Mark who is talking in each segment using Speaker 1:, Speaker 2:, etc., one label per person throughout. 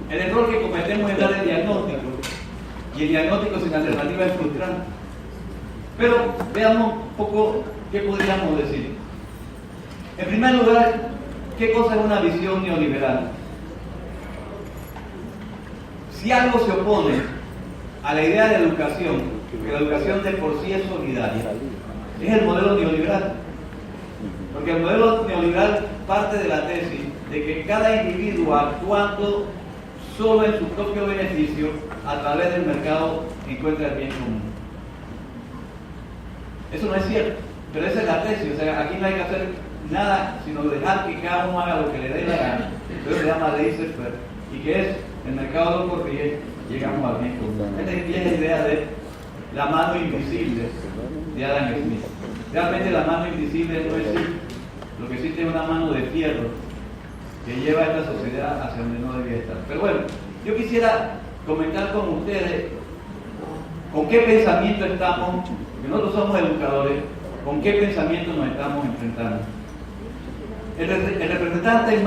Speaker 1: El error que cometemos es dar el diagnóstico, y el diagnóstico sin alternativa es frustrante. Pero veamos un poco qué podríamos decir. En primer lugar, ¿qué cosa es una visión neoliberal? Si algo se opone a la idea de educación, que la educación de por sí es solidaria, es el modelo neoliberal. Porque el modelo neoliberal parte de la tesis de que cada individuo, actuando solo en su propio beneficio, a través del mercado encuentra el bien común. Eso no es cierto, pero esa es la tesis. O sea, aquí no hay que hacer nada sino dejar que cada uno haga lo que le dé la gana. Eso se llama laissez-faire, y que es el mercado lo corrige, llegamos al bien común. Esta es la idea de la mano invisible de Adam Smith. Realmente la mano invisible no existe. Lo que existe es una mano de fierro que lleva a esta sociedad hacia donde no debía estar. Pero bueno, yo quisiera comentar con ustedes con qué pensamiento estamos, porque nosotros somos educadores, con qué pensamiento nos estamos enfrentando. El representante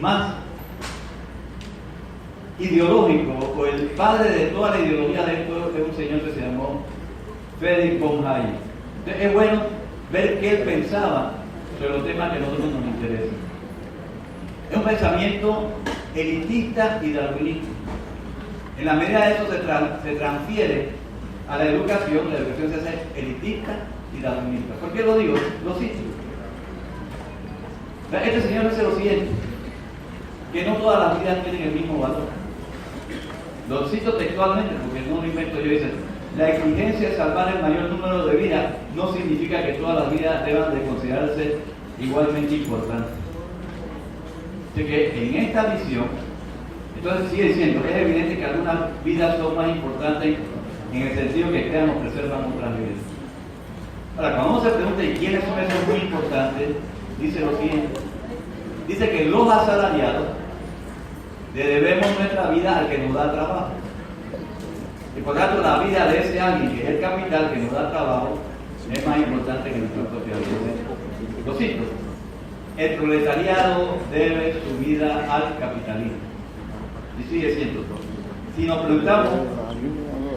Speaker 1: más ideológico, o el padre de toda la ideología de esto, es un señor que se llamó Friedrich von Hayek. Entonces, es bueno ver qué él pensaba sobre los temas que a nosotros nos interesan. Es un pensamiento elitista y darwinista. En la medida de eso se transfiere a la educación se hace elitista y darwinista. ¿Por qué lo digo? Lo cito. Este señor dice lo siguiente, que no todas las vidas tienen el mismo valor. Lo cito textualmente porque no lo invento yo. Dice: la exigencia de salvar el mayor número de vidas no significa que todas las vidas deban de considerarse igualmente importantes. Así que en esta visión, entonces sigue diciendo, es evidente que algunas vidas son más importantes en el sentido que crean o preservan otras vidas. Ahora, cuando uno se pregunta ¿y quiénes son esos muy importantes? Dice lo siguiente. Dice que los asalariados le debemos nuestra vida al que nos da trabajo. Y por tanto la vida de ese alguien que es el capital que nos da trabajo es más importante que nuestra propia vida. Lo cito: el proletariado debe su vida al capitalismo. Y sigue siendo. Si nos preguntamos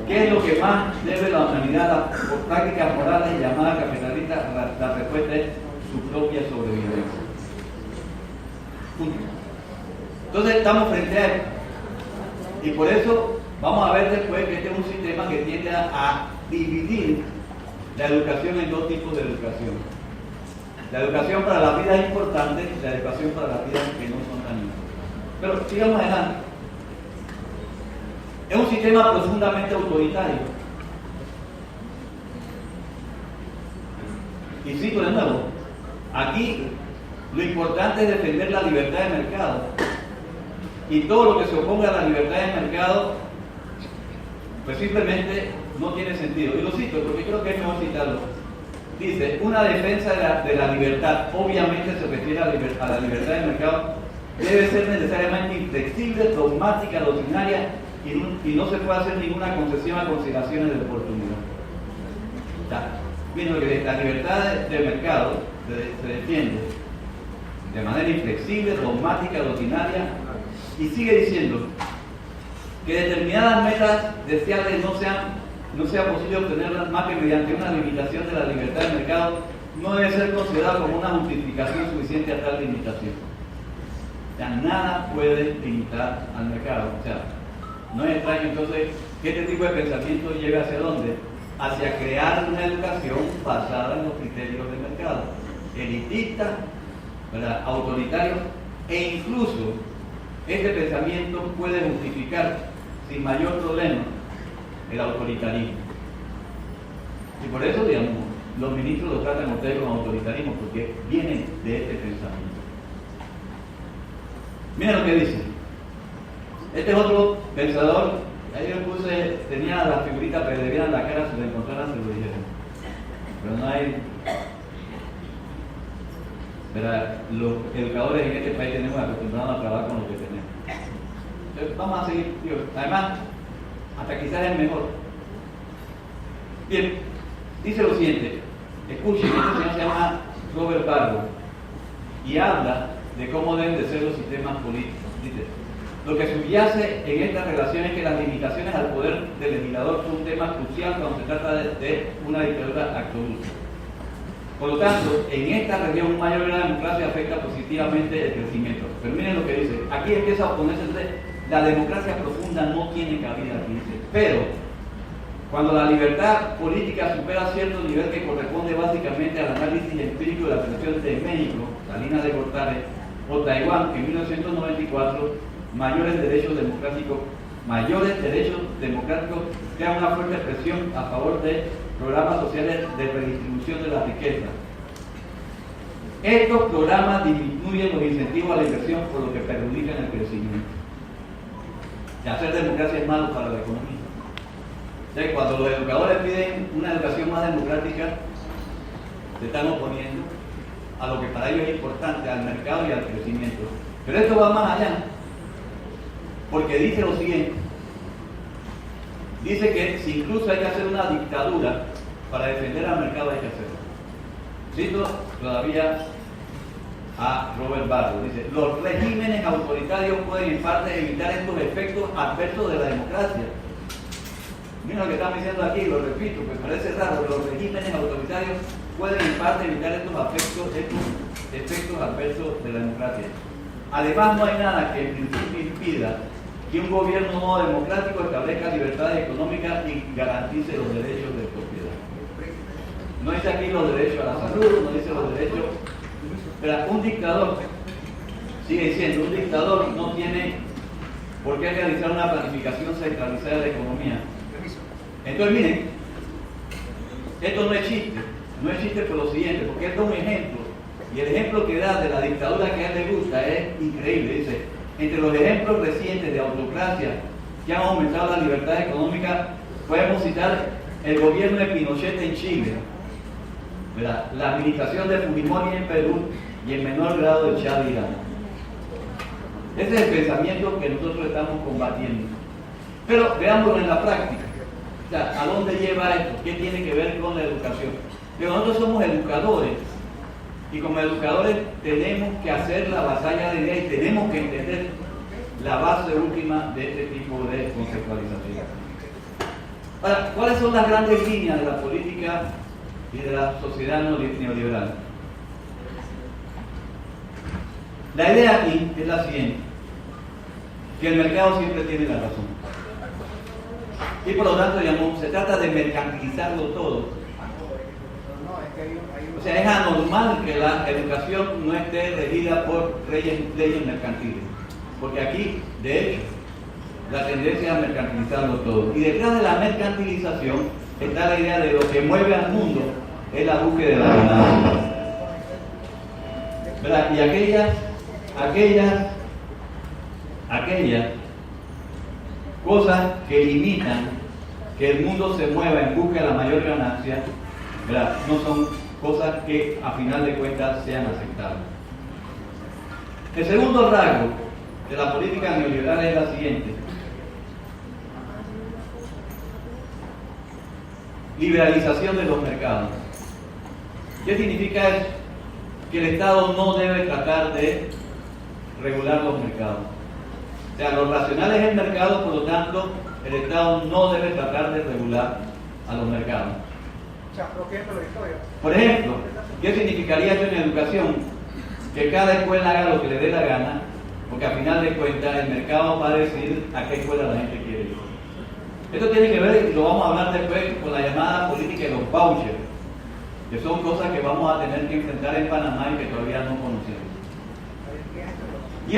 Speaker 1: ¿qué es lo que más debe la humanidad por prácticas morales llamadas capitalistas? La respuesta es su propia sobrevivencia. Punto. Entonces estamos frente a esto. Y por eso vamos a ver después que este es un sistema que tiende a dividir la educación en dos tipos de educación. La educación para la vida es importante y la educación para las vidas que no son tan importantes. Pero sigamos adelante. Es un sistema profundamente autoritario. Y cito de nuevo, aquí lo importante es defender la libertad de mercado. Y todo lo que se oponga a la libertad de mercado, pues simplemente no tiene sentido. Y lo cito porque creo que es mejor citarlo. Dice: una defensa de la libertad, obviamente se refiere a la libertad de mercado, debe ser necesariamente inflexible, dogmática, doctrinaria, y no se puede hacer ninguna concesión a consideraciones de oportunidad. Viendo que la libertad de mercado se defiende de manera inflexible, dogmática, doctrinaria, y sigue diciendo que determinadas metas deseables no sea posible obtenerlas más que mediante una limitación de la libertad de mercado, no debe ser considerada como una justificación suficiente a tal limitación. O sea, nada puede limitar al mercado. O sea, no es extraño entonces que este tipo de pensamiento lleve hacia dónde, hacia crear una educación basada en los criterios del mercado, elitista, ¿verdad?, autoritario, e incluso este pensamiento puede justificar sin mayor problema el autoritarismo. Y por eso, digamos, los ministros lo tratan a ustedes como autoritarismo, porque vienen de este pensamiento. Miren lo que dice. Este es otro pensador. Ahí yo puse, tenía la figurita para que le vieran la cara, si lo encontraran se lo dijeron. Pero no hay. Verá, los educadores en este país tenemos acostumbrados a trabajar con lo que tenemos. Entonces vamos a seguir, tío. Además, hasta quizás es mejor. Bien, dice lo siguiente. Escuchen, este señor se llama Robert Barrow y habla de cómo deben de ser los sistemas políticos. Dice, lo que subyace en esta relación es que las limitaciones al poder del legislador son un tema crucial cuando se trata de una dictadura absoluta. Por lo tanto, en esta región un mayor grado de democracia afecta positivamente el crecimiento. Pero miren lo que dice, aquí empieza a oponerse, la democracia profunda no tiene cabida aquí, dice, pero cuando la libertad política supera cierto nivel que corresponde básicamente al análisis empírico de la situación de México, Salinas de Gortari, o Taiwán, en 1994, mayores derechos democráticos crean una fuerte presión a favor de programas sociales de redistribución de la riqueza. Estos programas disminuyen los incentivos a la inversión, por lo que perjudican el crecimiento. Y hacer democracia es malo para la economía. Entonces, cuando los educadores piden una educación más democrática, se están oponiendo a lo que para ellos es importante, al mercado y al crecimiento. Pero esto va más allá, porque dice lo siguiente. Dice que si incluso hay que hacer una dictadura para defender al mercado, hay que hacerlo. Cito todavía a Robert Barro. Dice, los regímenes autoritarios pueden en parte evitar estos efectos adversos de la democracia. Miren lo que estamos diciendo aquí, lo repito, me parece raro. Los regímenes autoritarios pueden en parte evitar estos efectos adversos de la democracia. Además, no hay nada que en principio impida que un gobierno no democrático establezca libertades económicas y garantice los derechos de propiedad. No dice aquí los derechos a la salud, no dice los derechos. Pero un dictador, sigue diciendo, un dictador no tiene por qué realizar una planificación centralizada de la economía. Entonces, miren, esto no es chiste por lo siguiente, porque esto es un ejemplo, y el ejemplo que da de la dictadura que a él le gusta es increíble. Dice, entre los ejemplos recientes de autocracia que han aumentado la libertad económica, podemos citar el gobierno de Pinochet en Chile, ¿verdad?, la administración de Fujimori en Perú y en menor grado de Chad y Irán. Ese es el pensamiento que nosotros estamos combatiendo. Pero veámoslo en la práctica. O sea, ¿a dónde lleva esto? ¿Qué tiene que ver con la educación? Que nosotros somos educadores, y como educadores tenemos que hacer la batalla de ideas y tenemos que entender la base última de este tipo de conceptualización. Ahora, ¿cuáles son las grandes líneas de la política y de la sociedad neoliberal? La idea aquí es la siguiente, que el mercado siempre tiene la razón. Y por lo tanto, digamos, se trata de mercantilizarlo todo. O sea, es anormal que la educación no esté regida por leyes mercantiles. Porque aquí, de hecho, la tendencia es a mercantilizarlo todo. Y detrás de la mercantilización está la idea de lo que mueve al mundo es la búsqueda de la ganancia. ¿Verdad? Y aquellas cosas que limitan que el mundo se mueva en busca de la mayor ganancia, ¿verdad?, no son cosas que a final de cuentas sean aceptables. El segundo rasgo de la política neoliberal es la siguiente: liberalización de los mercados. ¿Qué significa eso? Que el Estado no debe tratar de regular los mercados. O sea, lo racional es el mercado, por lo tanto, el Estado no debe tratar de regular a los mercados. Por ejemplo, ¿qué significaría esto en educación? Que cada escuela haga lo que le dé la gana, porque al final de cuentas el mercado va a decidir a qué escuela la gente quiere ir. Esto tiene que ver, y lo vamos a hablar después, con la llamada política de los vouchers, que son cosas que vamos a tener que enfrentar en Panamá y que todavía no conocemos. Y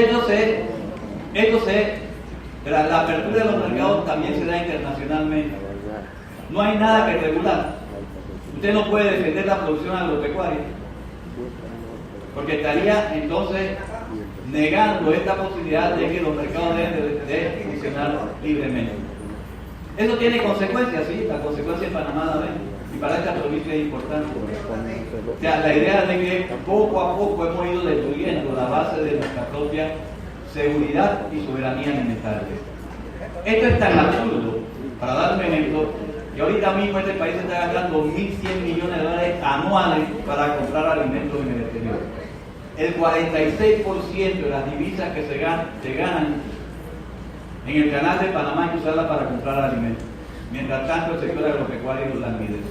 Speaker 1: la apertura de los mercados también se da internacionalmente. No hay nada que regular. Usted no puede defender la producción agropecuaria, porque estaría entonces negando esta posibilidad de que los mercados deben de funcionar libremente. Eso tiene consecuencias, sí, la consecuencia en Panamá la ven, y para esta provincia es importante. O sea, la idea de que poco a poco hemos ido destruyendo la base de nuestra propia seguridad y soberanía alimentaria. Esto es tan absurdo, para dar un ejemplo, que ahorita mismo este país está gastando $1.100 millones anuales para comprar alimentos en el exterior. el 46% de las divisas que se ganan en el canal de Panamá hay que usarla para comprar alimentos. Mientras tanto, el sector agropecuario lo languidece.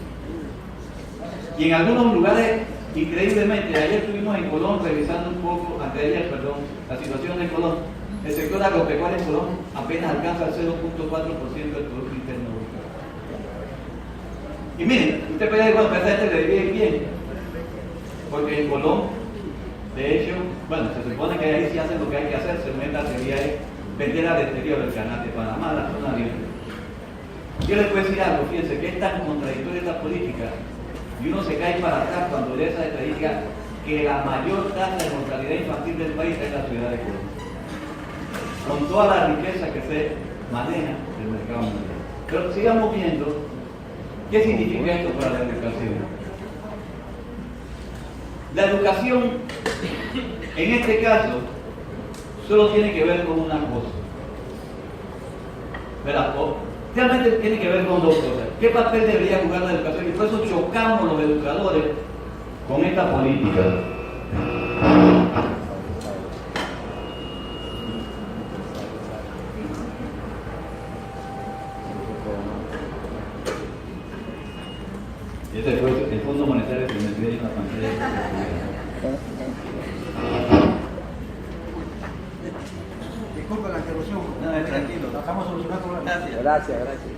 Speaker 1: Y en algunos lugares, increíblemente, ayer estuvimos en Colón revisando un poco, la situación de Colón. El sector agropecuario en Colón apenas alcanza el 0.4% del Producto Interno Bruto. Y miren, usted puede decir, bueno, pero a este le viene bien, porque en Colón, de hecho, bueno, se supone que ahí sí hacen lo que hay que hacer, se meta sería vender al exterior el canal de Panamá, la zona libre. Yo les puedo decir algo, fíjense que es tan contradictoria esta política, y uno se cae para atrás cuando lee esa estadística que la mayor tasa de mortalidad infantil del país es la ciudad de Colón, con toda la riqueza que se maneja del mercado mundial. Pero sigamos viendo qué significa esto para la educación. La educación, en este caso, solo tiene que ver con una cosa. ¿Verdad? Realmente tiene que ver con dos cosas. ¿Qué papel debería jugar la educación? Y por eso chocamos los educadores con esta política. Este fue el Fondo Monetario que me metió ahí en la pantalla.
Speaker 2: Disculpe la interrupción.
Speaker 1: No, tranquilo.
Speaker 2: Estamos solucionando problemas.
Speaker 1: Gracias.
Speaker 3: Gracias.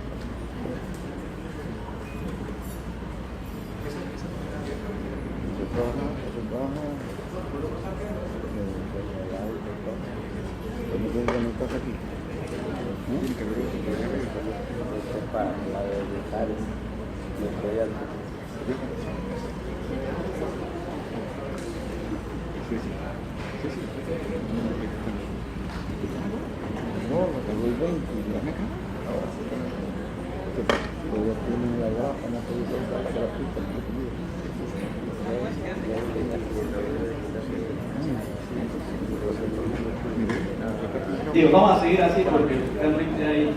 Speaker 1: Digo, vamos a seguir así porque realmente hay...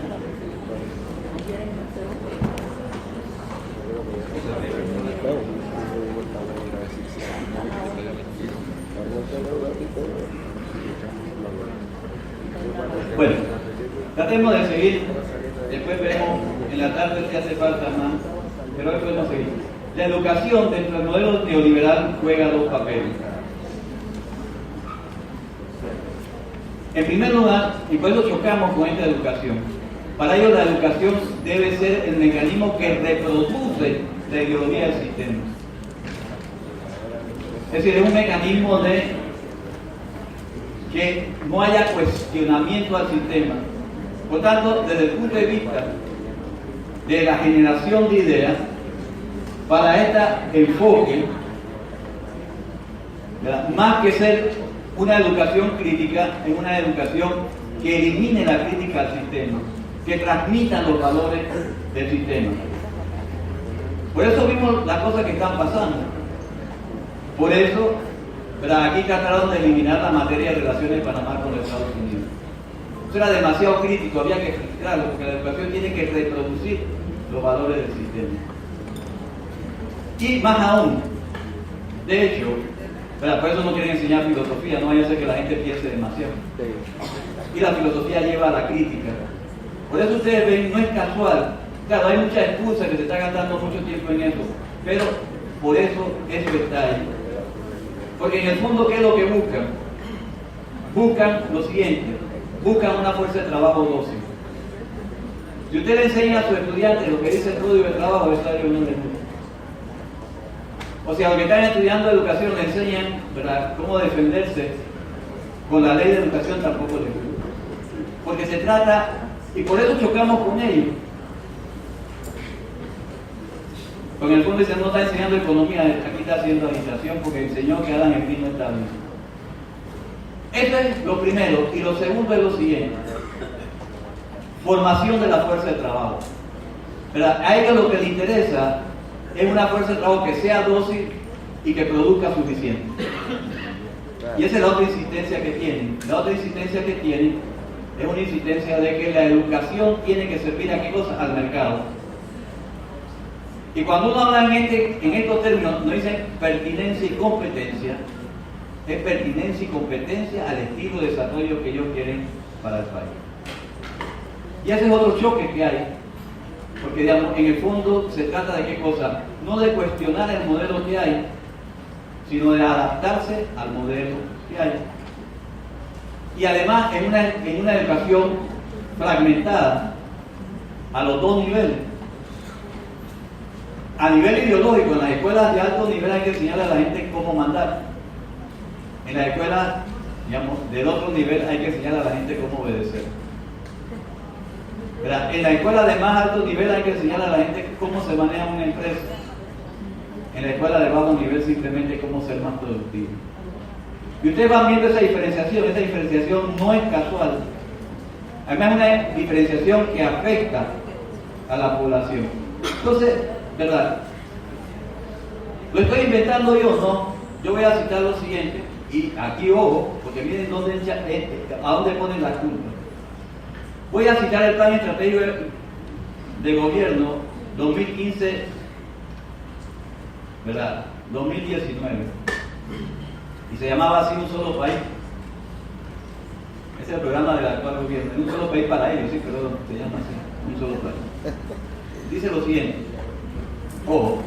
Speaker 1: Bueno, tratemos de seguir, después vemos en la tarde si hace falta más, pero hoy podemos seguir. La educación dentro del modelo neoliberal juega dos papeles. En primer lugar, y por eso chocamos con esta educación, para ello la educación debe ser el mecanismo que reproduce la ideología del sistema. Es decir, es un mecanismo de que no haya cuestionamiento al sistema. Por tanto, desde el punto de vista de la generación de ideas, para este enfoque, ¿verdad?, más que ser una educación crítica, es una educación que elimine la crítica al sistema, que transmita los valores del sistema. Por eso vimos las cosas que están pasando. Por eso, ¿verdad?, aquí trataron de eliminar la materia de relaciones de Panamá con los Estados Unidos. Eso era demasiado crítico, había que filtrarlo, porque la educación tiene que reproducir los valores del sistema. Y más aún, de hecho, ¿verdad?, por eso no quieren enseñar filosofía, no vaya a ser que la gente piense demasiado. Y la filosofía lleva a la crítica. Por eso ustedes ven, no es casual. Claro, hay mucha excusa que se está gastando mucho tiempo en eso, pero por eso está ahí. Porque en el fondo, ¿qué es lo que buscan? Buscan lo siguiente, buscan una fuerza de trabajo dócil. Si usted le enseña a sus estudiantes lo que dice el código de trabajo, esa área no les gusta. O sea, los que están estudiando educación le enseñan, ¿verdad?, cómo defenderse con la ley de educación, tampoco les gusta. Porque se trata, y por eso chocamos con ellos. Porque en el fondo dice, no está enseñando economía, aquí está haciendo agitación porque enseñó que Adam Smith no está bien. Eso es lo primero. Y lo segundo es lo siguiente: formación de la fuerza de trabajo. ¿Verdad? A ellos lo que les interesa es una fuerza de trabajo que sea dócil y que produzca suficiente. Y esa es la otra insistencia que tienen. La otra insistencia que tienen es una insistencia de que la educación tiene que servir a qué cosa, al mercado. Y cuando uno habla en estos términos, no dicen pertinencia y competencia, es pertinencia y competencia al estilo de desarrollo que ellos quieren para el país. Y ese es otro choque que hay, porque digamos, en el fondo se trata de qué cosa, no de cuestionar el modelo que hay, sino de adaptarse al modelo que hay. Y además en una educación fragmentada a los dos niveles. A nivel ideológico, en las escuelas de alto nivel hay que enseñarle a la gente cómo mandar. En las escuelas, digamos, del otro nivel hay que enseñarle a la gente cómo obedecer. ¿Verdad? En la escuela de más alto nivel hay que enseñarle a la gente cómo se maneja una empresa. En la escuela de bajo nivel simplemente cómo ser más productivo. Y ustedes van viendo esa diferenciación no es casual. Además es una diferenciación que afecta a la población. Entonces, ¿verdad? ¿Lo estoy inventando yo? No. Yo voy a citar lo siguiente. Y aquí, ojo, porque miren a dónde ponen la culpa. Voy a citar el plan estratégico de gobierno 2015, ¿verdad? 2019. Y se llamaba así Un Solo País. Ese es el programa del actual gobierno. Un solo país para ellos, sí, pero se llama así. Un solo país. Dice lo siguiente. Ojo,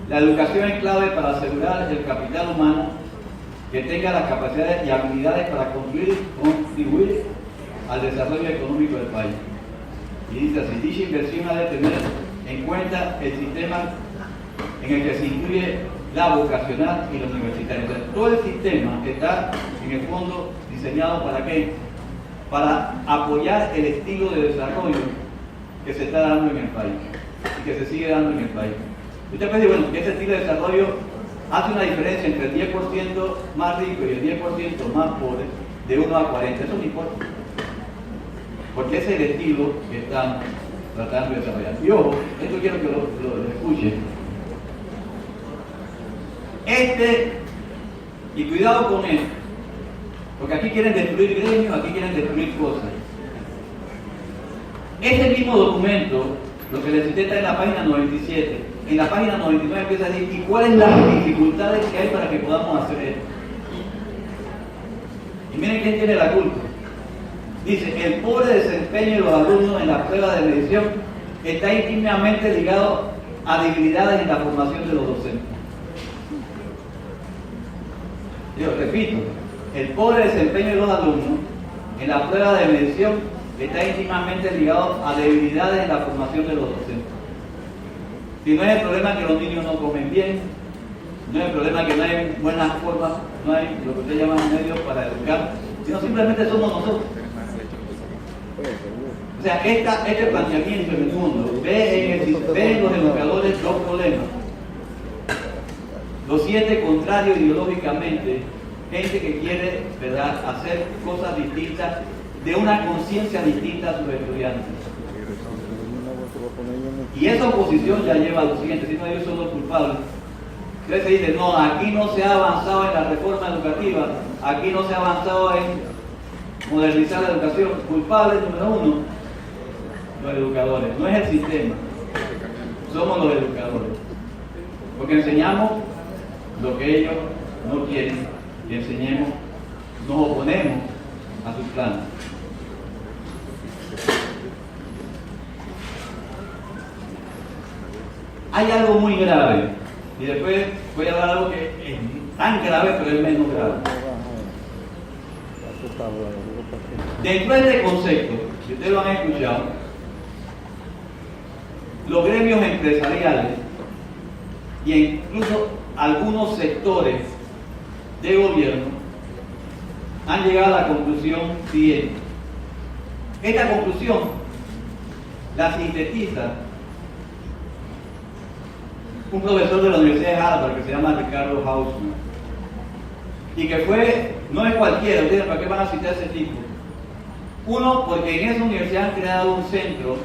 Speaker 1: la educación es clave para asegurar el capital humano que tenga las capacidades y habilidades para contribuir al desarrollo económico del país. Y dice así, dicha inversión ha de tener en cuenta el sistema en el que se incluye la vocacional y la universitaria. Entonces, todo el sistema está, en el fondo, diseñado ¿para qué? Para apoyar el estilo de desarrollo que se está dando en el país y que se sigue dando en el país. Usted puede decir, bueno, que ese estilo de desarrollo hace una diferencia entre el 10% más rico y el 10% más pobre de 1 a 40. Eso no importa. Porque ese es el estilo que están tratando de desarrollar. Y ojo, esto quiero que lo escuchen. Y cuidado con esto, porque aquí quieren destruir gremios, aquí quieren destruir cosas. Ese mismo documento, lo que les cité está en la página 97, en la página 99 empieza a decir, ¿y cuáles las dificultades que hay para que podamos hacer esto? Y miren quién tiene la culpa. Dice, el pobre desempeño de los alumnos en la prueba de medición está íntimamente ligado a debilidades en la formación de los docentes. Yo repito, el pobre desempeño de los alumnos en la prueba de medición está íntimamente ligado a debilidades en la formación de los docentes. Si no es el problema que los niños no comen bien, no es el problema que no hay buenas formas, no hay lo que ustedes llaman medios para educar, sino simplemente somos nosotros. O sea, este planteamiento en el mundo ve en los educadores dos problemas. Los 7 contrarios ideológicamente, gente que quiere, ¿verdad?, hacer cosas distintas, de una conciencia distinta a sus estudiantes. Y esa oposición ya lleva a lo siguiente, si no ellos son los culpables. Entonces se dice, no, aquí no se ha avanzado en la reforma educativa, aquí no se ha avanzado en modernizar la educación. Culpables número 1, los educadores, no es el sistema, somos los educadores. Porque enseñamos lo que ellos no quieren que enseñemos, nos oponemos a sus planes. Hay algo muy grave, y después voy a hablar de algo que es tan grave, pero es menos grave. Dentro de este concepto, si ustedes lo han escuchado, los gremios empresariales y incluso algunos sectores de gobierno han llegado a la conclusión siguiente. Esta conclusión la sintetiza un profesor de la Universidad de Harvard que se llama Ricardo Hausmann, y que no es cualquiera. Ustedes, ¿para qué van a citar a ese tipo? Uno, porque en esa universidad han creado un centro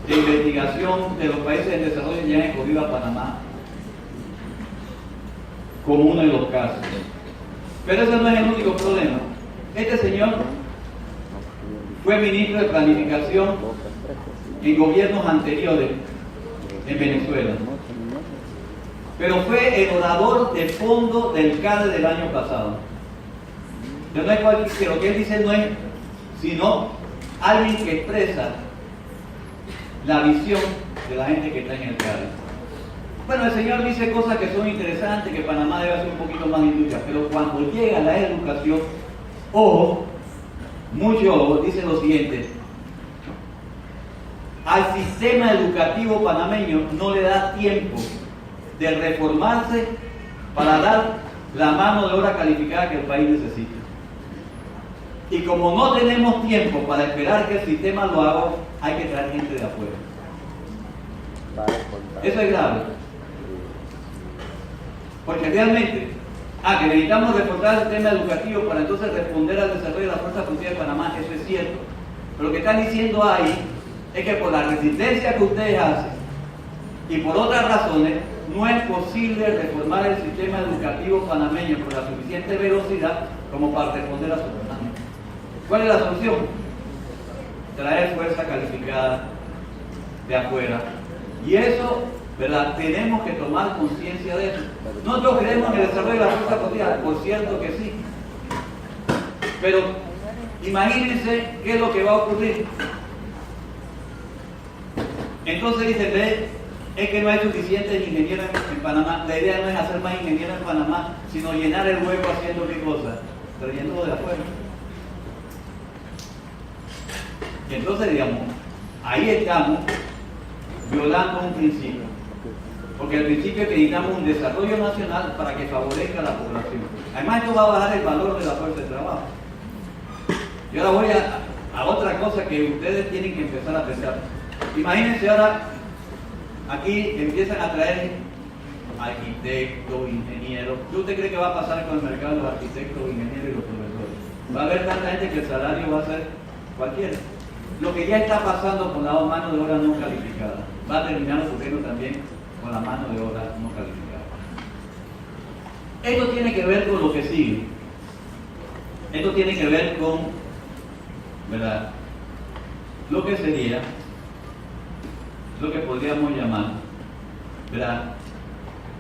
Speaker 1: de investigación de los países en desarrollo y han escogido a Panamá como uno de los casos. Pero ese no es el único problema. Este señor fue ministro de Planificación en gobiernos anteriores en Venezuela. pero fue el orador de fondo del CADE del año pasado. No es que lo que él dice no es sino alguien que expresa la visión de la gente que está en el CADE. Bueno, el señor dice cosas que son interesantes, que Panamá debe hacer un poquito más de industria, pero cuando llega la educación, ojo, mucho ojo, dice lo siguiente: al sistema educativo panameño no le da tiempo de reformarse para dar la mano de obra calificada que el país necesita. Y como no tenemos tiempo para esperar que el sistema lo haga, hay que traer gente de afuera. Eso es grave. Porque realmente, que necesitamos reforzar el sistema educativo para entonces responder al desarrollo de la Fuerza Fronteriza de Panamá, eso es cierto. Pero lo que están diciendo ahí es que por la resistencia que ustedes hacen y por otras razones, no es posible reformar el sistema educativo panameño con la suficiente velocidad como para responder a su demanda. ¿Cuál es la solución? Traer fuerza calificada de afuera. Y eso, ¿verdad? Tenemos que tomar conciencia de eso. Nosotros creemos en el desarrollo de la fuerza fronteriza, por cierto que sí. Pero imagínense qué es lo que va a ocurrir. Entonces dice, ve, es que no hay suficientes ingenieros en Panamá. La idea no es hacer más ingenieros en Panamá, sino llenar el hueco haciendo qué cosa, trayendo de afuera. Y entonces, digamos, ahí estamos violando un principio. Porque el principio es que necesitamos un desarrollo nacional para que favorezca a la población. Además, esto va a bajar el valor de la fuerza de trabajo. Y ahora voy a otra cosa que ustedes tienen que empezar a pensar. Imagínense ahora, aquí empiezan a traer arquitectos, ingenieros. ¿Qué usted cree que va a pasar con el mercado de los arquitectos, ingenieros y los profesores? Va a haber tanta gente que el salario va a ser cualquiera. Lo que ya está pasando con la mano de obra no calificada va a terminar ocurriendo también con la mano de obra no calificada. Esto tiene que ver con lo que sigue. Esto tiene que ver con, ¿verdad?, lo que sería, lo que podríamos llamar, ¿verdad?,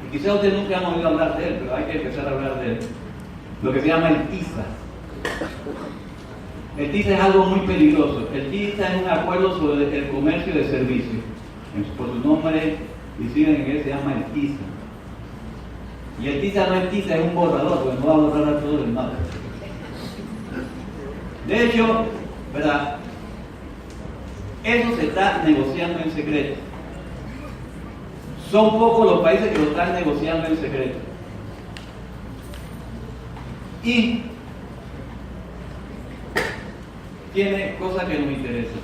Speaker 1: y quizás ustedes nunca han oído hablar de él, pero hay que empezar a hablar de él, lo que se llama el TISA. El TISA es algo muy peligroso. El TISA es un acuerdo sobre el comercio de servicios. Por su nombre visible en inglés se llama el TISA. Y el TISA no es TISA, es un borrador, porque no va a borrar a todo el mapa. De hecho, ¿verdad?, eso se está negociando en secreto. Son pocos los países que lo están negociando en secreto. Y tiene cosas que nos interesan.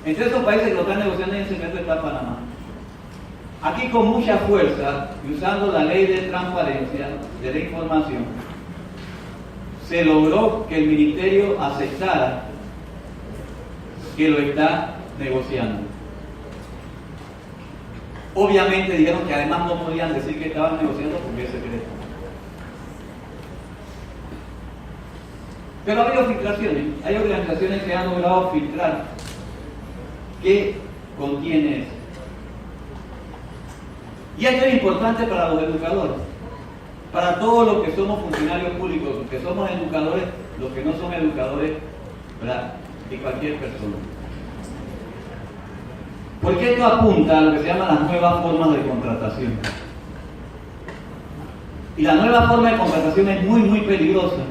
Speaker 1: Entre esos países que lo están negociando en secreto está Panamá. Aquí con mucha fuerza, y usando la ley de transparencia de la información, se logró que el ministerio aceptara que lo está negociando. Obviamente dijeron que además no podían decir que estaban negociando porque es secreto. Pero ha habido filtraciones, hay organizaciones que han logrado filtrar qué contiene eso. Y esto es importante para los educadores, para todos los que somos funcionarios públicos, los que somos educadores, los que no son educadores, ¿verdad?, y cualquier persona. Porque esto apunta a lo que se llama las nuevas formas de contratación. Y la nueva forma de contratación es muy, muy peligrosa.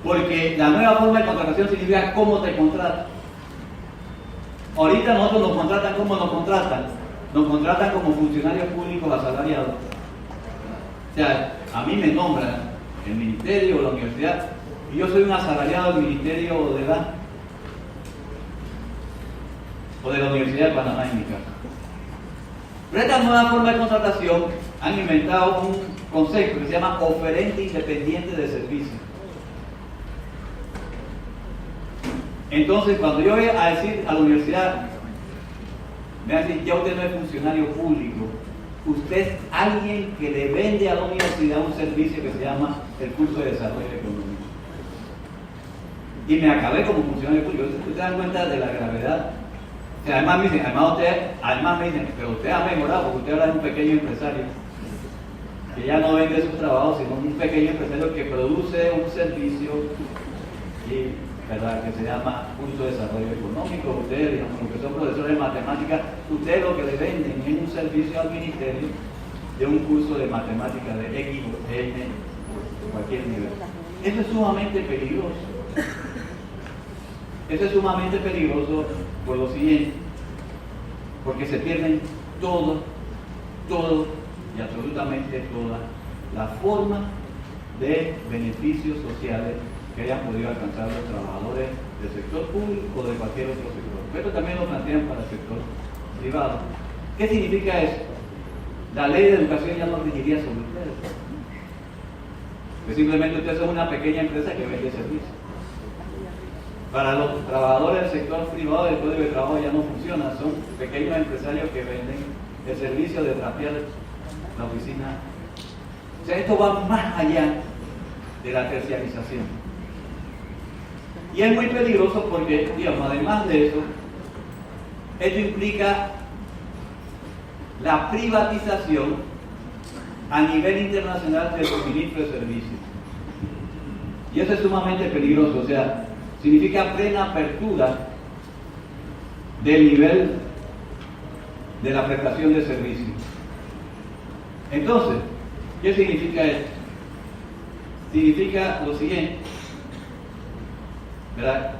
Speaker 1: Porque la nueva forma de contratación significa cómo te contratan. Ahorita nosotros nos contratan como nos contratan. Nos contratan como funcionarios públicos asalariados. O sea, a mí me nombran el ministerio o la universidad y yo soy un asalariado del ministerio de edad o de la Universidad de Panamá en mi caso. Pero esta nueva forma de contratación han inventado un concepto que se llama oferente independiente de servicio. Entonces, cuando yo voy a decir a la universidad, me van a decir, ya usted no es funcionario público, usted es alguien que le vende a la universidad un servicio que se llama el curso de desarrollo económico. Y me acabé como funcionario público. ¿Ustedes se dan cuenta de la gravedad O sea, además me dicen, pero usted ha mejorado, porque usted ahora es un pequeño empresario, que ya no vende sus trabajos, sino un pequeño empresario que produce un servicio y, ¿verdad?, que se llama curso de desarrollo económico. Ustedes, digamos, los que son profesores de matemáticas, ustedes lo que le venden es un servicio al ministerio de un curso de matemáticas de X o N, cualquier nivel. Eso es sumamente peligroso. Eso es sumamente peligroso por lo siguiente, porque se pierden todo y absolutamente toda la forma de beneficios sociales que hayan podido alcanzar los trabajadores del sector público o de cualquier otro sector. Esto también lo plantean para el sector privado. ¿Qué significa eso? La ley de educación ya no regiría sobre ustedes. Que simplemente ustedes son una pequeña empresa que vende servicios. Para los trabajadores del sector privado, el código de trabajo ya no funciona, son pequeños empresarios que venden el servicio de trapear la oficina. O sea, esto va más allá de la terciarización. Y es muy peligroso porque, digamos, además de eso, esto implica la privatización a nivel internacional del suministro de servicios. Y eso es sumamente peligroso, o sea, significa plena apertura del nivel de la prestación de servicios. Entonces, ¿qué significa esto? Significa lo siguiente, ¿verdad?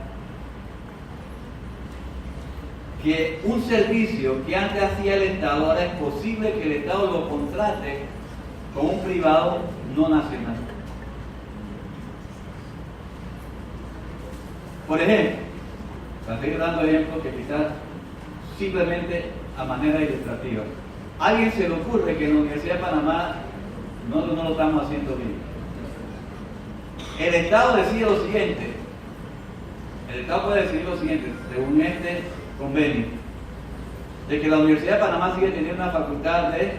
Speaker 1: Que un servicio que antes hacía el Estado, ahora es posible que el Estado lo contrate con un privado no nacional. Por ejemplo, para seguir dando ejemplos que quizás simplemente a manera ilustrativa, a alguien se le ocurre que en la Universidad de Panamá no lo estamos haciendo bien. El Estado decide lo siguiente, según este convenio, de que la Universidad de Panamá sigue teniendo una facultad de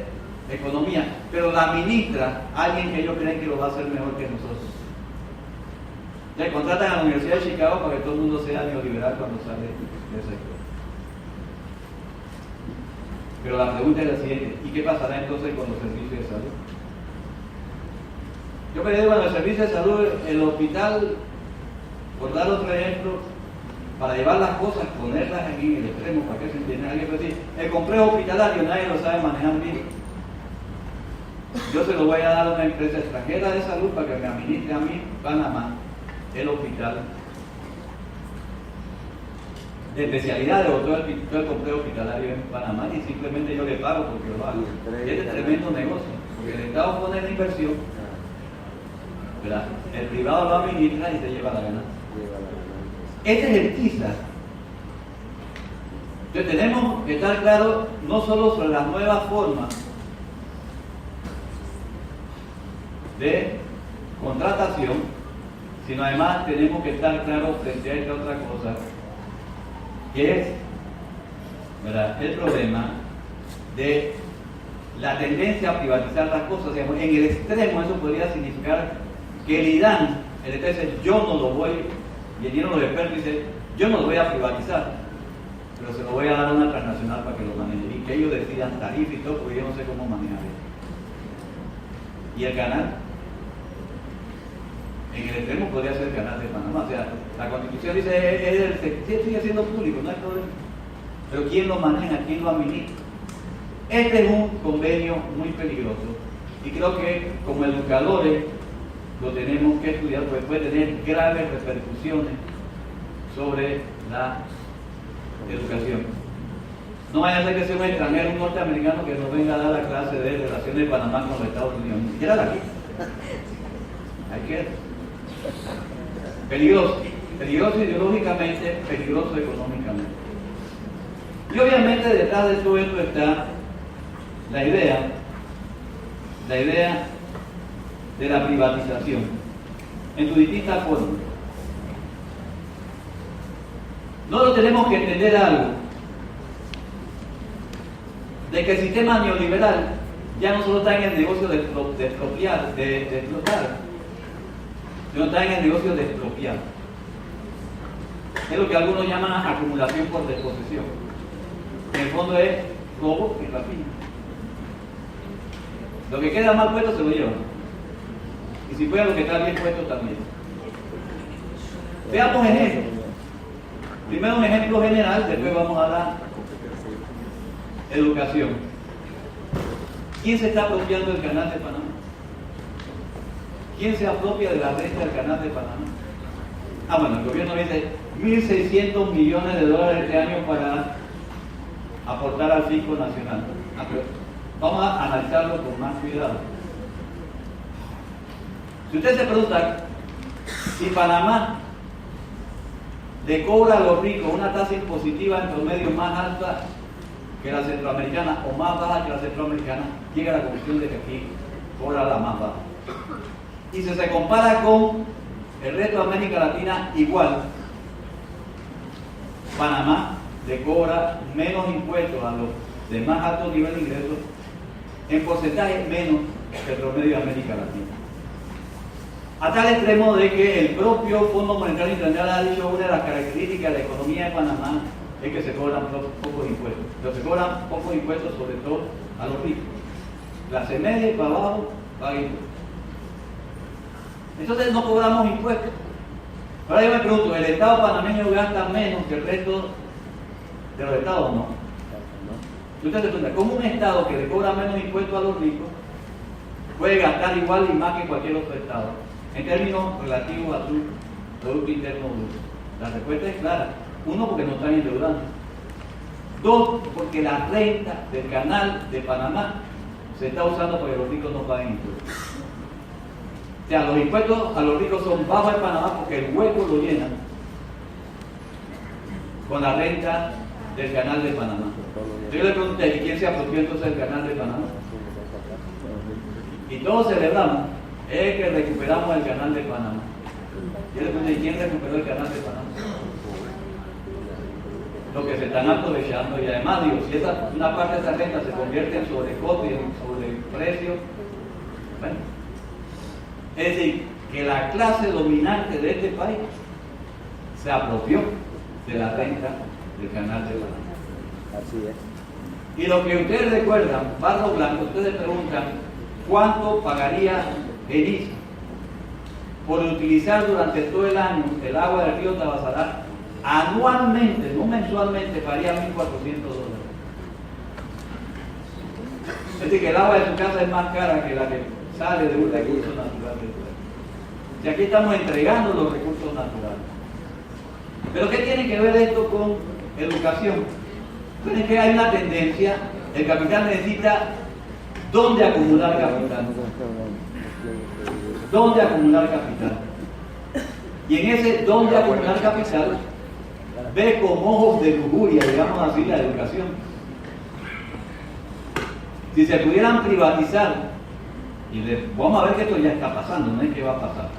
Speaker 1: economía, pero la administra alguien que ellos creen que lo va a hacer mejor que nosotros. Ya contratan a la Universidad de Chicago para que todo el mundo sea neoliberal cuando sale del sector. Pero la pregunta es la siguiente, ¿y qué pasará entonces con los servicios de salud? Yo me digo, bueno, el servicio de salud, el hospital, por dar otro ejemplo, para llevar las cosas, ponerlas aquí en el extremo, para que se entienda. Alguien puede decir, el complejo hospitalario nadie lo sabe manejar bien. Yo se lo voy a dar a una empresa extranjera de salud para que me administre a mí, Panamá, el hospital de especialidades o todo el complejo hospitalario en Panamá, y simplemente yo le pago porque lo hago. Este es tremendo negocio, porque el Estado pone la inversión, ¿verdad? El privado lo administra y se lleva la ganancia. Este es el quizás. Entonces tenemos que estar claros no solo sobre las nuevas formas de contratación, sino además tenemos que estar claros frente a esta otra cosa, que es, ¿verdad?, el problema de la tendencia a privatizar las cosas. Digamos, en el extremo eso podría significar que el IDAN, el Estado dice, yo no lo voy, y vinieron los expertos y dicen, yo no lo voy a privatizar, pero se lo voy a dar a una transnacional para que lo maneje, y que ellos decidan tarifa y todo, porque yo no sé cómo manejar eso. Y el canal, en el extremo podría ser el canal de Panamá. O sea, la Constitución dice, sigue siendo público, no hay problema. Pero ¿quién lo maneja? ¿Quién lo administra? Este es un convenio muy peligroso, y creo que como educadores lo tenemos que estudiar, porque puede tener graves repercusiones sobre la educación. No vaya a ser que sea un extranjero, un norteamericano que nos venga a dar la clase de relaciones de Panamá con los Estados Unidos. Ni siquiera la aquí. Hay que... Peligroso ideológicamente, peligroso económicamente. Y obviamente detrás de todo esto está la idea de la privatización en sus distintas formas. Nosotros tenemos que entender algo, de que el sistema neoliberal ya no solo está en el negocio de explotar, sino está en el negocio de expropiar. Es lo que algunos llaman acumulación por desposesión. En el fondo es robo y rapiña. Lo que queda mal puesto se lo llevan. Y si fuera lo que está bien puesto también. Veamos ejemplos. Primero un ejemplo general, después vamos a la educación. ¿Quién se está apropiando del canal de Panamá? ¿Quién se apropia de la renta del canal de Panamá? Ah, bueno, el gobierno dice 1.600 millones de dólares este año para aportar al fisco nacional. Ah, pero vamos a analizarlo con más cuidado. Si usted se pregunta si Panamá le cobra a los ricos una tasa impositiva en promedio más alta que la centroamericana o más baja que la centroamericana, llega a la conclusión de que aquí cobra la más baja. Y si se compara con el resto de América Latina, igual, Panamá le cobra menos impuestos a los de más alto nivel de ingresos, en porcentaje menos que el promedio de América Latina. A tal extremo de que el propio Fondo Monetario Internacional ha dicho una de las características de la economía de Panamá es que se cobran pocos impuestos. Pero se cobran pocos impuestos sobre todo a los ricos. Clase media y para abajo paga impuestos. Entonces no cobramos impuestos. Ahora yo me pregunto, ¿el Estado panameño gasta menos que el resto de los estados? No. Usted se pregunta, ¿cómo un Estado que le cobra menos impuestos a los ricos puede gastar igual y más que cualquier otro Estado en términos relativos a su Producto Interno Bruto? La respuesta es clara. Uno, porque no están endeudando. Dos, porque la renta del canal de Panamá se está usando para que los ricos no paguen impuestos. O sea, los impuestos a los ricos son bajos en Panamá porque el hueco lo llenan con la renta del canal de Panamá. Yo le pregunté, ¿y quién se apropió entonces del canal de Panamá? Y todos celebramos, es que recuperamos el canal de Panamá. Yo le pregunté, ¿y quién recuperó el canal de Panamá? Lo que se están aprovechando, y además digo, si una parte de esa renta se convierte en sobrecosto y en sobreprecio, bueno, es decir, que la clase dominante de este país se apropió de la renta del canal de Panamá.
Speaker 3: Así es.
Speaker 1: Y lo que ustedes recuerdan, Barro Blanco, ustedes preguntan, ¿cuánto pagaría ENISA por utilizar durante todo el año el agua del río Tabasará? Anualmente, no mensualmente, pagaría $1.400. Es decir, que el agua de su casa es más cara que la que sale de un recurso natural del pueblo. Y aquí estamos entregando los recursos naturales. Pero ¿qué tiene que ver esto con educación? Pues es que hay una tendencia, el capital necesita dónde acumular capital. ¿Dónde acumular capital? Y en ese dónde acumular capital, ve con ojos de lujuria, digamos así, la educación. Si se pudieran privatizar, vamos a ver que esto ya está pasando, no es que va a pasar,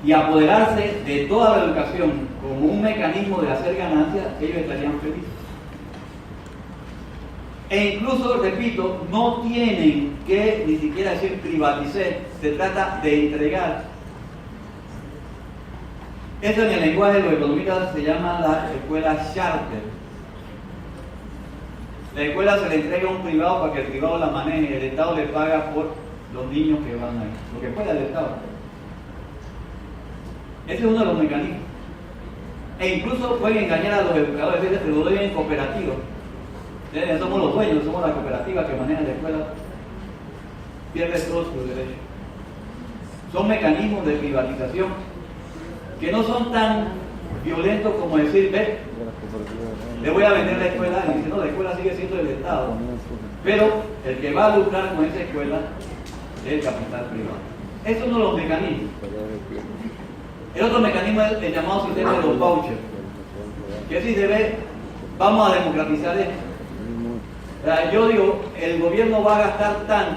Speaker 1: y apoderarse de toda la educación como un mecanismo de hacer ganancias, ellos estarían felices. E incluso, repito, no tienen que ni siquiera decir privaticé, se trata de entregar. Eso en el lenguaje de los economistas se llama la escuela charter. La escuela se le entrega a un privado para que el privado la maneje, el Estado le paga por los niños que van ahí, lo que pueda el Estado. Ese es uno de los mecanismos. E incluso pueden engañar a los educadores, decirles que lo doy en cooperativa. Somos los dueños, somos la cooperativa que maneja la escuela. Pierde todos sus derechos. Son mecanismos de privatización que no son tan violentos como decir, ve, le voy a vender la escuela, y dice, no, la escuela sigue siendo del Estado. Pero el que va a lucrar con esa escuela es el capital privado. Eso es uno de los mecanismos. El otro mecanismo es el llamado sistema de los vouchers. Que si se ve, vamos a democratizar esto. Yo digo, el gobierno va a gastar tanto,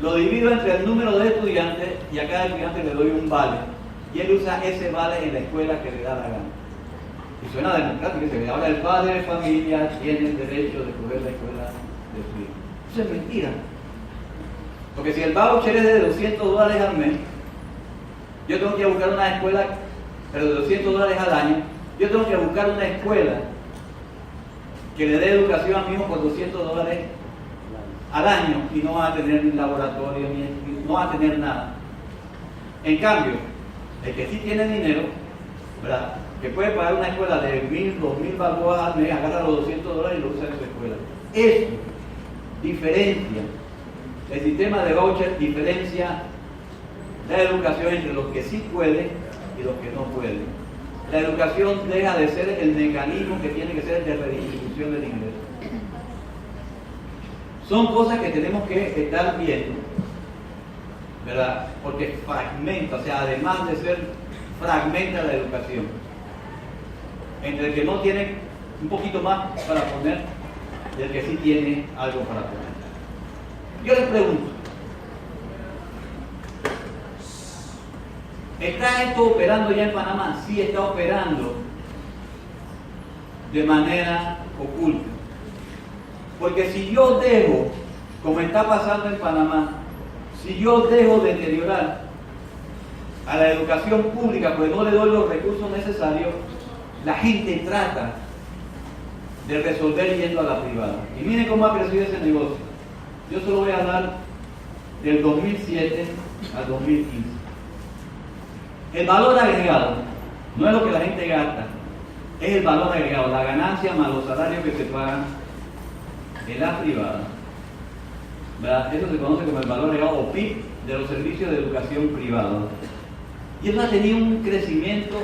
Speaker 1: lo divido entre el número de estudiantes y a cada estudiante le doy un vale. Y él usa ese vale en la escuela que le da la gana. Y suena democrático, dice, ahora el padre de familia tiene el derecho de escoger la escuela de su hijo. Eso es mentira. Porque si el voucher es de $200 al mes, yo tengo que buscar una escuela, pero de $200 al año, yo tengo que buscar una escuela que le dé educación a mi hijo por $200 al año y no va a tener ni laboratorio, no va a tener nada. En cambio, el que sí tiene dinero, ¿verdad?, que puede pagar una escuela de 1.000, 2.000 balboas al mes, agarra los $200 y lo usa en su escuela. Eso diferencia, el sistema de voucher diferencia la educación entre los que sí pueden y los que no pueden. La educación deja de ser el mecanismo que tiene que ser de redistribución del ingreso. Son cosas que tenemos que estar viendo, ¿verdad? Porque fragmenta, o sea, además de ser, fragmenta la educación. Entre el que no tiene un poquito más para poner y el que sí tiene algo para poner. Yo les pregunto, ¿está esto operando ya en Panamá? Sí, está operando de manera oculta. Porque si yo dejo, como está pasando en Panamá, si yo dejo deteriorar a la educación pública, pues no le doy los recursos necesarios, la gente trata de resolver yendo a la privada. Y miren cómo ha crecido ese negocio. Yo solo voy a hablar del 2007 al 2015. El valor agregado no es lo que la gente gasta, es el valor agregado, la ganancia más los salarios que se pagan en la privada, ¿verdad? Eso se conoce como el valor agregado o PIB de los servicios de educación privada. Y eso ha tenido un crecimiento,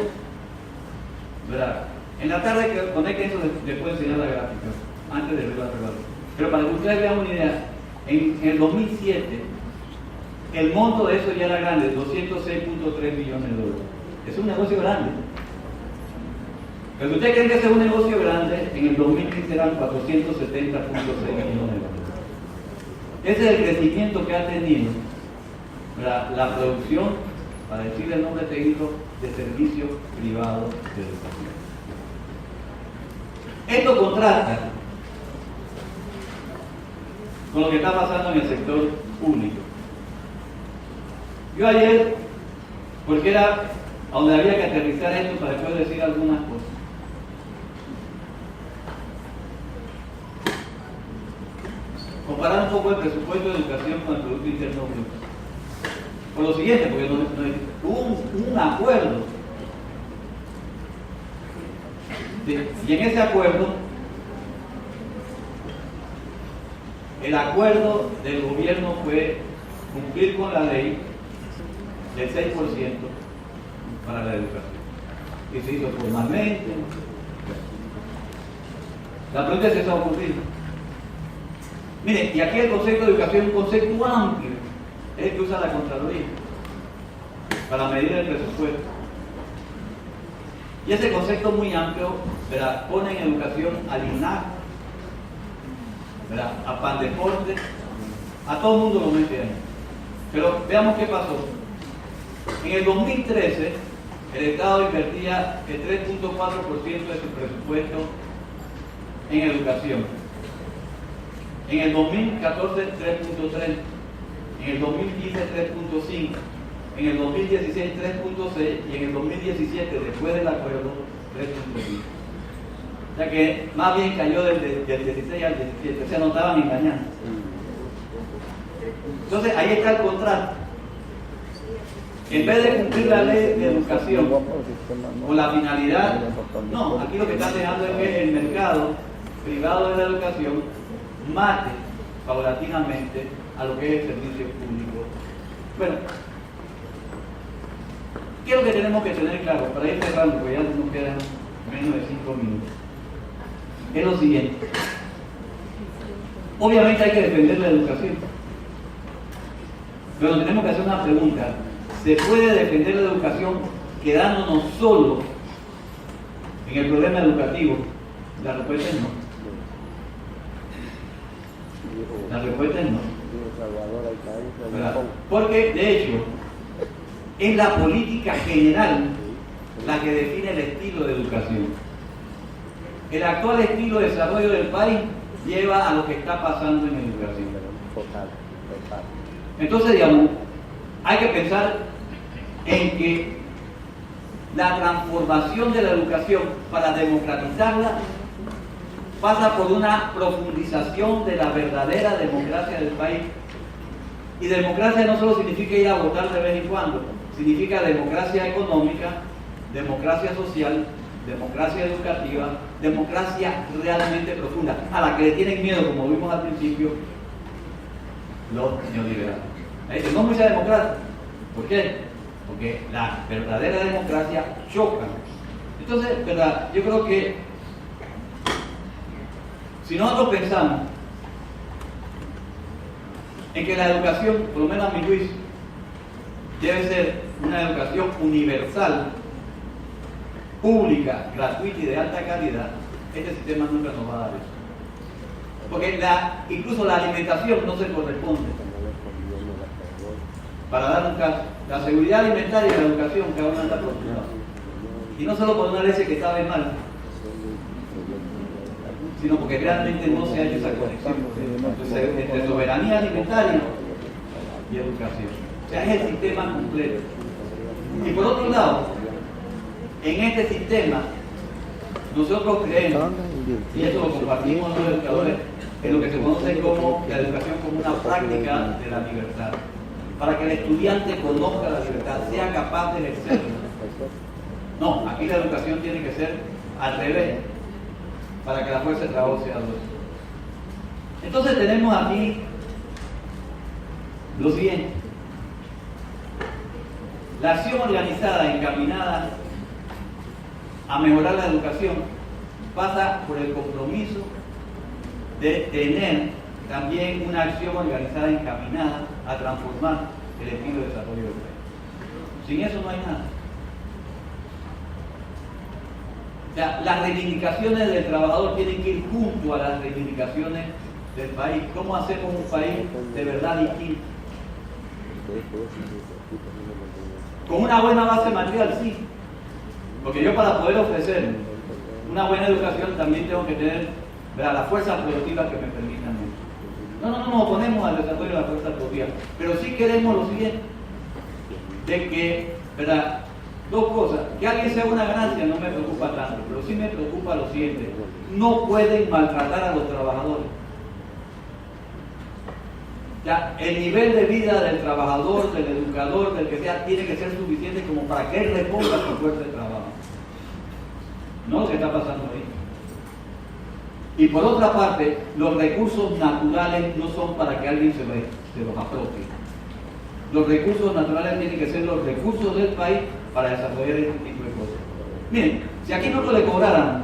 Speaker 1: ¿verdad? En la tarde que conecten eso les puedo enseñar la gráfica antes de ver la prueba. Pero para que ustedes vean una idea, en el 2007 el monto de eso ya era grande, $206.3 millones. Es un negocio grande. Pero si ustedes creen que ese es un negocio grande, en el 2015 eran $470.6 millones. Ese es el crecimiento que ha tenido la producción, para decirle el nombre técnico, de servicios privados de educación. Esto contrasta con lo que está pasando en el sector público. Yo ayer, porque era a donde había que aterrizar esto para después decir algunas cosas, comparar un poco el presupuesto de educación con el Producto Interno Bruto. Por lo siguiente, porque hubo un acuerdo. Y en ese acuerdo, el acuerdo del gobierno fue cumplir con la ley del 6% para la educación. Y se hizo formalmente. La pregunta es si eso va a ocurrir. Miren, y aquí el concepto de educación es un concepto amplio, es el que usa la Contraloría para medir el presupuesto. Y ese concepto muy amplio, ¿verdad?, pone en educación al INAH, ¿verdad?, a Pandeporte, a todo el mundo lo mete ahí. Pero veamos qué pasó. En el 2013, el Estado invertía el 3.4% de su presupuesto en educación. En el 2014, 3.3%. En el 2015, 3.5%. En el 2016, 3.6%. Y en el 2017, después del acuerdo, 3.5%. O sea que más bien cayó del 16 al 17. O sea, no estaban engañando. Entonces, ahí está el contrato. En vez de cumplir la ley de educación con la finalidad, no, aquí lo que está dejando es que el mercado privado de la educación mate paulatinamente a lo que es el servicio público. Bueno, ¿qué es lo que tenemos que tener claro? Para ir cerrando, porque ya nos quedan menos de 5 minutos. Es lo siguiente. Obviamente hay que defender la educación. Pero tenemos que hacer una pregunta. ¿Se puede defender la educación quedándonos solos en el problema educativo? La respuesta es no. La respuesta es no. ¿Verdad? Porque, de hecho, es la política general la que define el estilo de educación. El actual estilo de desarrollo del país lleva a lo que está pasando en educación. Entonces, digamos, hay que pensar en que la transformación de la educación para democratizarla pasa por una profundización de la verdadera democracia del país. Y democracia no solo significa ir a votar de vez en cuando, significa democracia económica, democracia social, democracia educativa, democracia realmente profunda, a la que le tienen miedo, como vimos al principio, los neoliberales. No mucha democracia. ¿Por qué? Porque la verdadera democracia choca. Entonces, ¿verdad? Yo creo que si nosotros pensamos en que la educación, por lo menos a mi juicio, debe ser una educación universal, pública, gratuita y de alta calidad, este sistema nunca nos va a dar eso. Porque incluso la alimentación no se corresponde. Para dar un caso, la seguridad alimentaria y la educación cada una anda por su lado. Y no solo por una leche que sabe mal, sino porque realmente no se ha hecho esa conexión entre soberanía alimentaria y educación. O sea, es el sistema completo. Y por otro lado, en este sistema, nosotros creemos, y eso lo compartimos los educadores, en lo que se conoce como la educación como una práctica de la libertad, para que el estudiante conozca la libertad, sea capaz de ejercerla. No, aquí la educación tiene que ser al revés, para que la fuerza de trabajo sea 2. Entonces tenemos aquí lo siguiente: la acción organizada encaminada a mejorar la educación pasa por el compromiso de tener también una acción organizada encaminada a transformar el estilo de desarrollo del país. Sin eso no hay nada. O sea, las reivindicaciones del trabajador tienen que ir junto a las reivindicaciones del país. ¿Cómo hacemos un país de verdad distinto? Con una buena base material, sí. Porque yo, para poder ofrecer una buena educación, también tengo que tener, ¿verdad?, las fuerzas productivas que me permitan eso. No nos oponemos al desarrollo de las fuerzas productivas, pero sí queremos lo siguiente: de que, ¿verdad?, 2 cosas. Que alguien sea una ganancia no me preocupa tanto, pero sí me preocupa lo siguiente: no pueden maltratar a los trabajadores. Ya, el nivel de vida del trabajador, del educador, del que sea, tiene que ser suficiente como para que él reponga su fuerza de trabajo. No lo que está pasando ahí. Y por otra parte, los recursos naturales no son para que alguien se los apropie. Los recursos naturales tienen que ser los recursos del país para desarrollar este tipo de cosas. Miren, si aquí nosotros le cobraran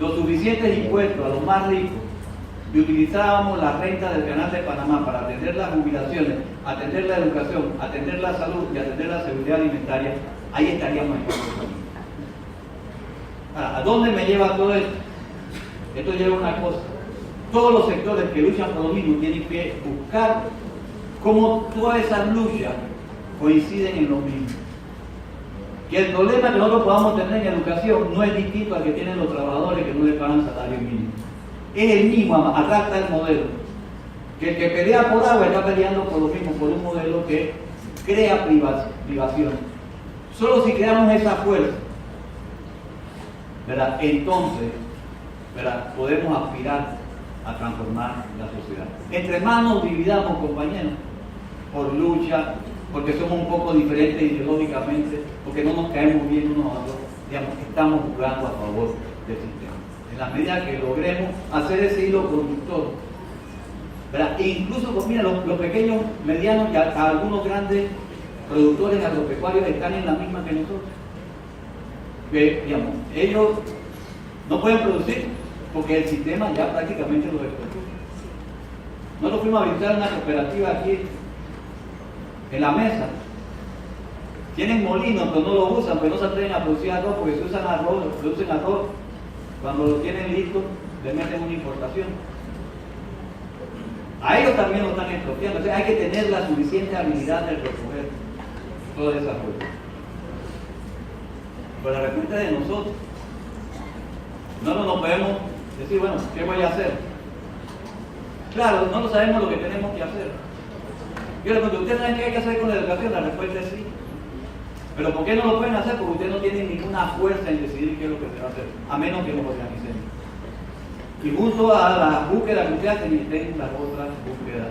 Speaker 1: los suficientes impuestos a los más ricos y utilizábamos la renta del Canal de Panamá para atender las jubilaciones, atender la educación, atender la salud y atender la seguridad alimentaria, ahí estaríamos en otro camino. Ahora, ¿a dónde me lleva todo esto? Esto lleva una cosa: todos los sectores que luchan por lo mismo tienen que buscar cómo todas esas luchas coinciden en lo mismo. Que el problema que nosotros podamos tener en educación no es distinto al que tienen los trabajadores que no le pagan salario mínimo. Es el mismo, acá está el modelo. Que el que pelea por agua está peleando por lo mismo, por un modelo que crea privación. Solo si creamos esa fuerza, ¿verdad?, entonces, ¿verdad?, podemos aspirar a transformar la sociedad. Entre más nos dividamos, compañeros, por lucha, porque somos un poco diferentes ideológicamente, porque no nos caemos bien unos a otros, digamos, estamos jugando a favor del sistema. En la medida que logremos hacer ese hilo conductor, ¿verdad? E incluso, pues mira, los pequeños, medianos y algunos grandes productores agropecuarios están en la misma que nosotros. Que, digamos, ellos no pueden producir porque el sistema ya prácticamente los explotó. Nosotros fuimos a visitar una cooperativa aquí en La Mesa. Tienen molinos, pero no lo usan, pero no se atreven a producir arroz porque se usan arroz, producen arroz. Cuando lo tienen listo, le meten una importación. A ellos también lo están expropiando. O sea, hay que tener la suficiente habilidad de recoger toda esa fuerza. Pero la respuesta es de nosotros. No nos podemos decir, bueno, ¿qué voy a hacer? Claro, no sabemos lo que tenemos que hacer. Yo le pregunto, ¿ustedes saben qué hay que hacer con la educación? La respuesta es sí. ¿Pero por qué no lo pueden hacer? Porque ustedes no tienen ninguna fuerza en decidir qué es lo que se va a hacer, a menos que nos organicen. Y junto a la búsqueda que ustedes hacen, estén las otras búsquedas.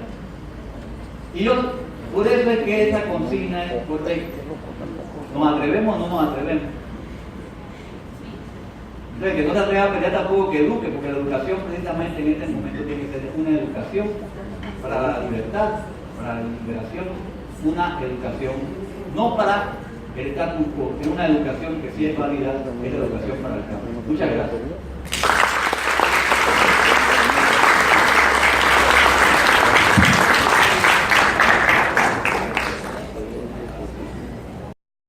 Speaker 1: Y yo, por eso es que esa consigna es correcta. ¿Nos atrevemos o no nos atrevemos? Entonces, que no se atreva a pelear tampoco que eduque, porque la educación precisamente en este momento tiene que ser una educación para la libertad, para la liberación, una educación no para el status quo, es una educación que sí es válida, es la educación para el cambio. Muchas gracias.